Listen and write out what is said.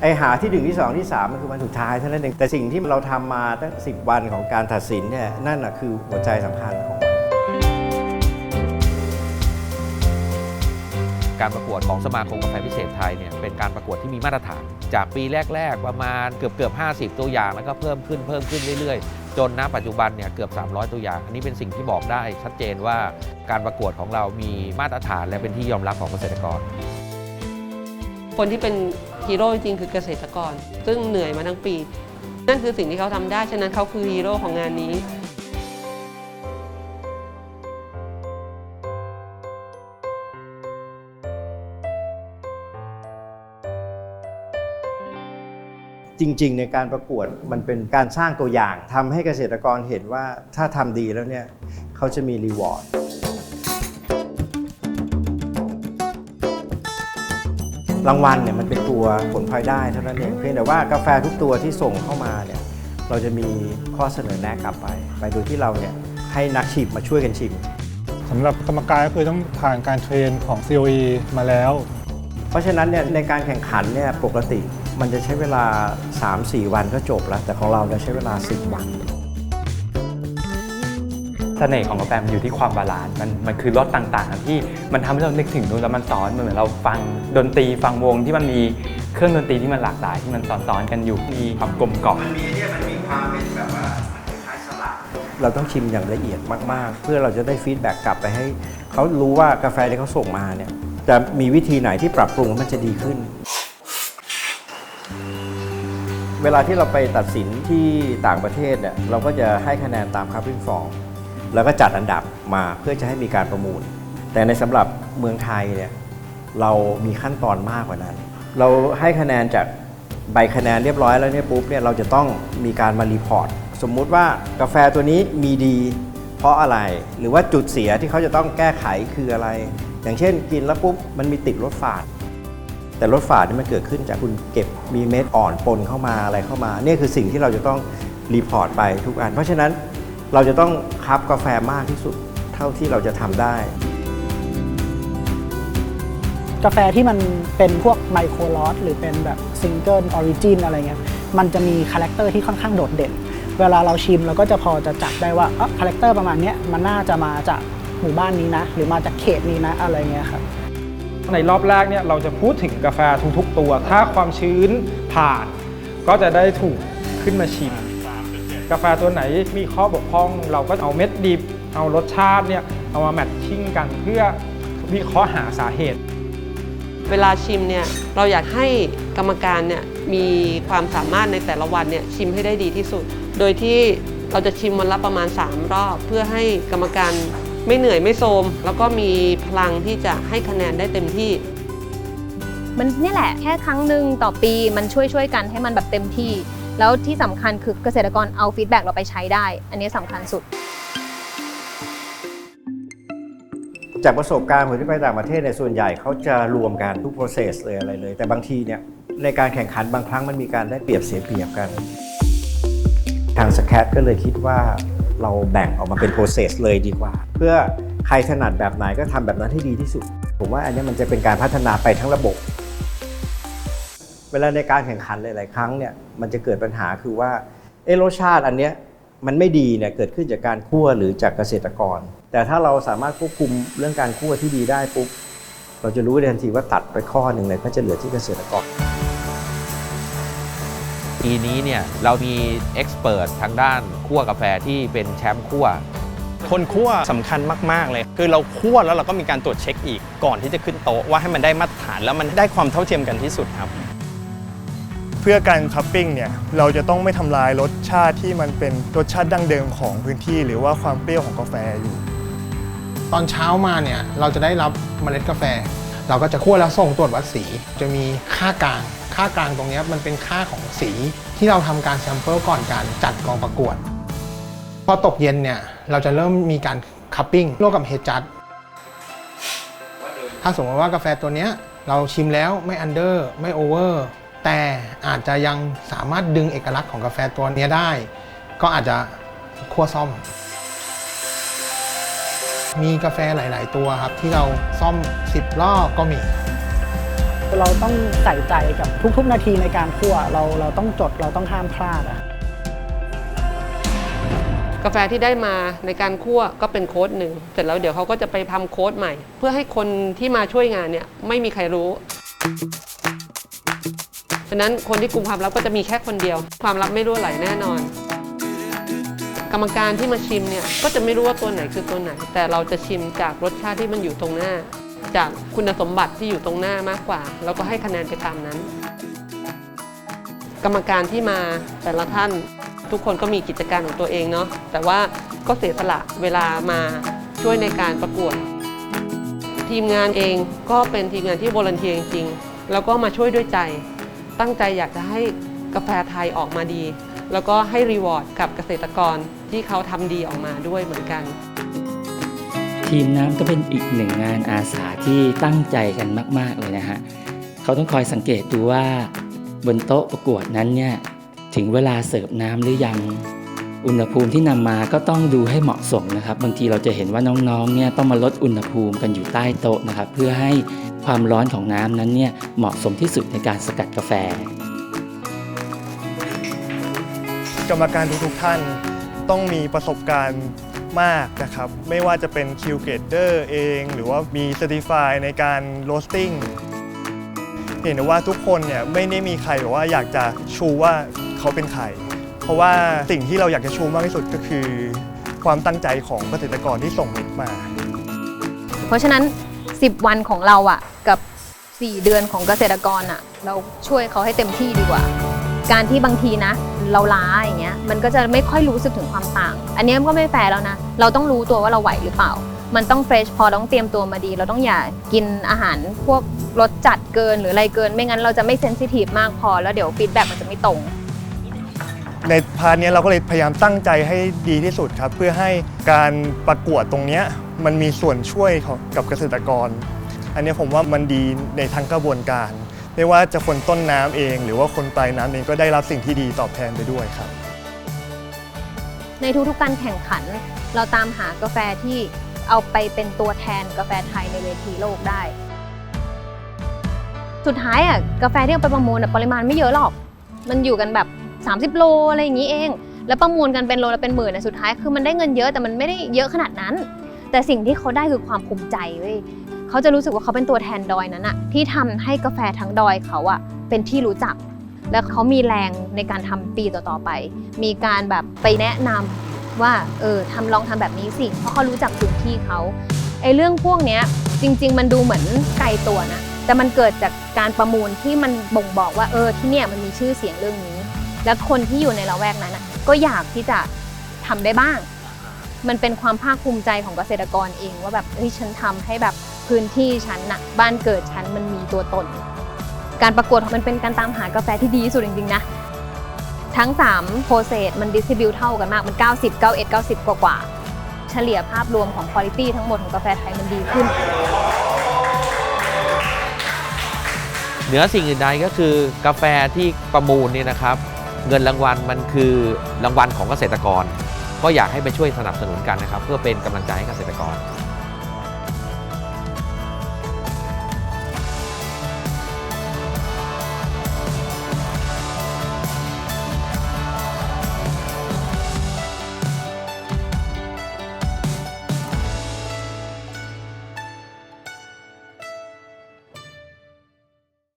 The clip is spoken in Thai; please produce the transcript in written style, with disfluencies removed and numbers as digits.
ไอหาที่1ที่2ที่3มันคือวันสุดท้ายเท่านั้นเองแต่สิ่งที่เราทำมาตั้ง10 วันของการตัดสินเนี่ยนั่นนะคือหัวใจสำคัญของมันการประกวดของสมาคมกาแฟพิเศษไทยเนี่ยเป็นการประกวดที่มีมาตรฐานจากปีแรกๆประมาณเกือบ50 ตัวอย่างแล้วก็เพิ่มขึ้นเรื่อยๆจนณปัจจุบันเนี่ยเกือบ300 ตัวอย่างอันนี้เป็นสิ่งที่บอกได้ชัดเจนว่าการประกวดของเรามีมาตรฐานและเป็นที่ยอมรับของเกษตรกรคนที่เป็นฮีโร่จริงๆคือเกษตรกรซึ่งเหนื่อยมาทั้งปีนั่นคือสิ่งที่เขาทำได้ฉะนั้นเขาคือฮีโร่ของงานนี้จริงๆในการประกวดมันเป็นการสร้างตัวอย่างทำให้เกษตรกรเห็นว่าถ้าทำดีแล้วเนี่ยเขาจะมีรีวอร์ดรางวัลเนี่ยมันเป็นตัวผลพลอยได้เท่านั้นเองเพียงแต่ว่ากาแฟทุกตัวที่ส่งเข้ามาเนี่ยเราจะมีข้อเสนอแนะกลับไปโดยที่เราเนี่ยให้นักชิมมาช่วยกันชิมสำหรับกรรมการก็คือต้องผ่านการเทรนของ COE มาแล้วเพราะฉะนั้นเนี่ยในการแข่งขันเนี่ยปกติมันจะใช้เวลา 3-4 วันก็จบแล้วแต่ของเราจะใช้เวลา10 วันเสน่ห์ของกาแฟมันอยู่ที่ความบาลานซ์มันคือรสต่างๆที่มันทำให้เรานึกถึงนู่นแล้วมันซ้อนเหมือนเราฟังดนตรีฟังวงที่มันมีเครื่องดนตรีที่มันหลากหลายที่มันซ้อนกันอยู่มีความกลมกล่อมมันมีความเป็นแบบว่าคล้ายๆสลัดเราต้องชิมอย่างละเอียดมากๆเพื่อเราจะได้ฟีดแบ็กกลับไปให้เขารู้ว่ากาแฟที่เขาส่งมาเนี่ยจะมีวิธีไหนที่ปรับปรุงมันจะดีขึ้นเวลาที่เราไปตัดสินที่ต่างประเทศเนี่ยเราก็จะให้คะแนนตามคัพปิ้งฟอร์มแล้วก็จัดอันดับมาเพื่อจะให้มีการประมูลแต่ในสำหรับเมืองไทยเนี่ยเรามีขั้นตอนมากกว่านั้นเราให้คะแนนจากใบคะแนนเรียบร้อยแล้วเนี่ยปุ๊บเนี่ยเราจะต้องมีการมารีพอร์ตสมมุติว่ากาแฟตัวนี้มีดีเพราะอะไรหรือว่าจุดเสียที่เขาจะต้องแก้ไขคืออะไรอย่างเช่นกินแล้วปุ๊บมันมีติดรสฝาดแต่รสฝาดนี่มันเกิดขึ้นจากคุณเก็บมีเม็ดอ่อนปนเข้ามาอะไรเข้ามานี่คือสิ่งที่เราจะต้องรีพอร์ตไปทุกอันเพราะฉะนั้นเราจะต้องคับกาแฟมากที่สุดเท่าที่เราจะทำได้กาแฟที่มันเป็นพวกไมโครลอตหรือเป็นแบบซิงเกิลออริจินอะไรเงี้ยมันจะมีคาแรคเตอร์ที่ค่อนข้างโดดเด่นเวลาเราชิมเราก็จะพอจะจับได้ว่าคาแรคเตอร์ประมาณนี้มันน่าจะมาจากหมู่บ้านนี้นะหรือมาจากเขตนี้นะอะไรเงี้ยครับในรอบแรกเนี่ยเราจะพูดถึงกาแฟทุกๆตัวถ้าความชื้นผ่านก็จะได้ถูกขึ้นมาชิมกาแฟตัวไหนมีข้อบกพร่องเราก็เอาเม็ดดิบเอารสชาติเนี่ยเอามาแมทชิ่งกันเพื่อวิเคราะห์หาสาเหตุเวลาชิมเนี่ยเราอยากให้กรรมการเนี่ยมีความสามารถในแต่ละวันเนี่ยชิมให้ได้ดีที่สุดโดยที่เราจะชิมวันละประมาณ3 รอบเพื่อให้กรรมการไม่เหนื่อยไม่โทรมแล้วก็มีพลังที่จะให้คะแนนได้เต็มที่มันนี่แหละแค่ครั้งหนึ่งต่อปีมันช่วยกันให้มันแบบเต็มที่แล้วที่สำคัญคือเกษตรกรเอาฟีดแบ็กเราไปใช้ได้อันนี้สำคัญสุดจากประสบการณ์ผมที่ไปต่างประเทศในส่วนใหญ่เขาจะรวมกันทุก process เลยอะไรเลยแต่บางทีเนี่ยในการแข่งขันบางครั้งมันมีการได้เปรียบเสียเปรียบกันทางสแคทก็เลยคิดว่าเราแบ่งออกมาเป็น process เลยดีกว่าเพื่อใครถนัดแบบไหนก็ทำแบบนั้นให้ดีที่สุดผมว่าอันนี้มันจะเป็นการพัฒนาไปทั้งระบบเวลาในการแข่งขันหลายๆครั้งเนี่ยมันจะเกิดปัญหาคือว่ารสชาติอันเนี้ยมันไม่ดีเนี่ยเกิดขึ้นจากการคั่วหรือจากเกษตรกรแต่ถ้าเราสามารถควบคุมเรื่องการคั่วที่ดีได้ปุ๊บเราจะรู้ทันทีว่าตัดไปข้อหนึ่งเลยก็จะเหลือที่เกษตรกรปีนี้เนี่ยเรามีเอ็กซ์เพิร์ททางด้านคั่วกาแฟที่เป็นแชมป์คั่วคนคั่วสำคัญมากๆเลยคือเราคั่วแล้วเราก็มีการตรวจเช็คอีกก่อนที่จะขึ้นโต๊ะว่าให้มันได้มาตรฐานแล้วมันได้ความเท่าเทียมกันที่สุดครับเพื่อการคัพปิ้งเนี่ยเราจะต้องไม่ทำลายรสชาติที่มันเป็นรสชาติดั้งเดิมของพื้นที่หรือว่าความเปรี้ยวของกาแฟอยู่ตอนเช้ามาเนี่ยเราจะได้รับเมล็ดกาแฟเราก็จะคั่วแล้วส่งตรวจวัดสีจะมีค่ากลางตรงนี้มันเป็นค่าของสีที่เราทำการแซมเปิลก่อนการจัดกองประกวดพอตกเย็นเนี่ยเราจะเริ่มมีการคัพปิ้งร่วมกับเฮดจัดถ้าสมมติว่ากาแฟตัวนี้เราชิมแล้วไม่อันเดอร์ไม่โอเวอร์แต่อาจจะยังสามารถดึงเอกลักษณ์ของกาแฟตัวนี้ได้ก็อาจจะคั่วซ่อมมีกาแฟหลายๆตัวครับที่เราซ่อม10 รอบก็มี เราต้องใส่ใจกับทุกๆนาทีในการคั่วเราต้องจดเราต้องห้ามพลาดอะ กาแฟที่ได้มาในการคั่วก็เป็นโค้ดหนึ่งเสร็จแล้วเดี๋ยวเขาก็จะไปทำโค้ดใหม่ เพื่อให้คนที่มาช่วยงานเนี่ยไม่มีใครรู้ฉะนั้นคนที่กุมความลับก็จะมีแค่คนเดียวความลับไม่รั่วไหลแน่นอนกรรมการที่มาชิมเนี่ยก็จะไม่รู้ว่าตัวไหนคือตัวไหนแต่เราจะชิมจากรสชาติที่มันอยู่ตรงหน้าจากคุณสมบัติที่อยู่ตรงหน้ามากกว่าแล้วก็ให้คะแนนไปตามนั้น กรรมการที่มาแต่ละท่านทุกคนก็มีกิจการของตัวเองเนาะแต่ว่าก็เสียสละเวลามาช่วยในการประกวดทีมงานเองก็เป็นทีมงานที่วอลันเทียร์จริงๆแล้วก็มาช่วยด้วยใจตั้งใจอยากจะให้กาแฟไทยออกมาดีแล้วก็ให้รีวอร์ดกับเกษตรกรที่เขาทำดีออกมาด้วยเหมือนกันทีมน้ำก็เป็นอีกหนึ่งงานอาสาที่ตั้งใจกันมากๆเลยนะฮะเขาต้องคอยสังเกตดูว่าบนโต๊ะประกวดนั้นเนี่ยถึงเวลาเสิร์ฟน้ำหรือยังอุณหภูมิที่นำมาก็ต้องดูให้เหมาะสมนะครับบางทีเราจะเห็นว่าน้องๆเนี่ยต้องมาลดอุณหภูมิกันอยู่ใต้โต๊ะนะครับเพื่อให้ความร้อนของน้ำนั้นเนี่ยเหมาะสมที่สุดในการสกัดกาแฟกรรมการทุกท่านต้องมีประสบการณ์มากนะครับไม่ว่าจะเป็นคิวเกเตอร์เองหรือว่ามีเซอร์ติฟายในการโรสติ้งเห็นว่าทุกคนเนี่ยไม่ได้มีใครแบบว่าอยากจะชูว่าเขาเป็นใครเพราะว่าสิ่งที่เราอยากจะชูมากที่สุดก็คือความตั้งใจของเกษตรกรที่ส่งเม็ดมาเพราะฉะนั้น10 วันของเราอ่ะกับ4 เดือนของเกษตรกรอ่ะเราช่วยเขาให้เต็มที่ดีกว่าการที่บางทีนะเราล้าอย่างเงี้ยมันก็จะไม่ค่อยรู้สึกถึงความต่างอันนี้ก็ไม่แฟร์แล้วนะเราต้องรู้ตัวว่าเราไหวหรือเปล่ามันต้องเฟรชพอต้องเตรียมตัวมาดีเราต้องอย่ากินอาหารพวกรสจัดเกินหรืออะไรเกินไม่งั้นเราจะไม่เซนซิทีฟมากพอแล้วเดี๋ยวฟีดแบ็กมันจะไม่ตรงในพาร์ทนี้เราก็เลยพยายามตั้งใจให้ดีที่สุดครับเพื่อให้การประกวดตรงนี้มันมีส่วนช่วยกับเกษตรกรอันนี้ผมว่ามันดีในทั้งกระบวนการไม่ว่าจะคนต้นน้ำเองหรือว่าคนปลายน้ำเองก็ได้รับสิ่งที่ดีตอบแทนไปด้วยครับในทุกๆการแข่งขันเราตามหากาแฟที่เอาไปเป็นตัวแทนกาแฟไทยในเวทีโลกได้สุดท้ายกาแฟที่เอาไปประมูลปริมาณไม่เยอะหรอกมันอยู่กันแบบ30 โลอะไรอย่างนี้เองแล้วประมูลกันเป็นโลละเป็นหมื่นสุดท้ายคือมันได้เงินเยอะแต่มันไม่ได้เยอะขนาดนั้นแต่สิ่งที่เขาได้คือความภูมิใจเว้ยเขาจะรู้สึกว่าเขาเป็นตัวแทนดอยนั้นที่ทำให้กาแฟทั้งดอยเขาเป็นที่รู้จักแล้วเขามีแรงในการทำปีต่อๆไปมีการแบบไปแนะนำว่าลองทำแบบนี้สิเพราะเขารู้จักพื้นที่เขาไอ้เรื่องพวกนี้จริงๆมันดูเหมือนไกลตัวนะแต่มันเกิดจากการประมูลที่มันบ่งบอกว่าที่เนี่ยมันมีชื่อเสียงเรื่องนี้และคนที่อยู่ในละแวกนั้นก็อยากที่จะทำได้บ้างมันเป็นความภาคภูมิใจของเกษตรกรเองว่าแบบฉันทำให้แบบพื้นที่ฉันบ้านเกิดฉันมันมีตัวตนการประกวดมันเป็นการตามหากาแฟที่ดีที่สุดจริงๆนะทั้ง3โปรเซสมันดิสทริบิวเท่ากันมากมัน90 91 90กว่าเฉลี่ยภาพรวมของควอลิตี้ทั้งหมดของกาแฟไทยมันดีขึ้นเหนือสิ่งอื่นใดก็คือกาแฟที่ประมูลเนี่ยนะครับเงินรางวัลมันคือรางวัลของเกษตรกรก็อยากให้ไปช่วยสนับสนุนกันนะครับเพื่อเป็นกำลังใจให้เกษตรกร